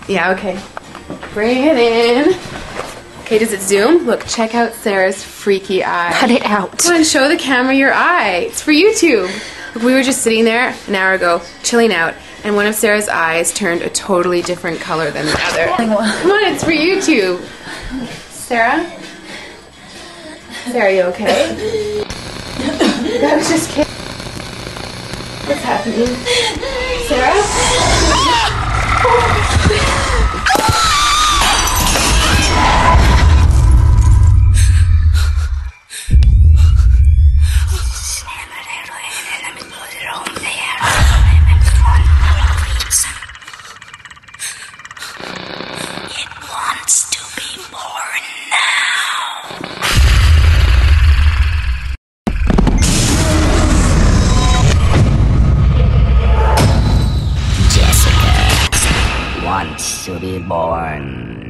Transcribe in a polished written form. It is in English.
Yeah, okay. Bring it in. Okay, does it zoom? Look, check out Sarah's freaky eye. Cut it out. Come on, show the camera your eye. It's for YouTube. Look, we were just sitting there an hour ago, chilling out, and one of Sarah's eyes turned a totally different color than the other. Come on, it's for YouTube. Sarah? Sarah, you okay? I was just kidding. What's happening? Sarah? It wants to be born now. Jessica wants to be born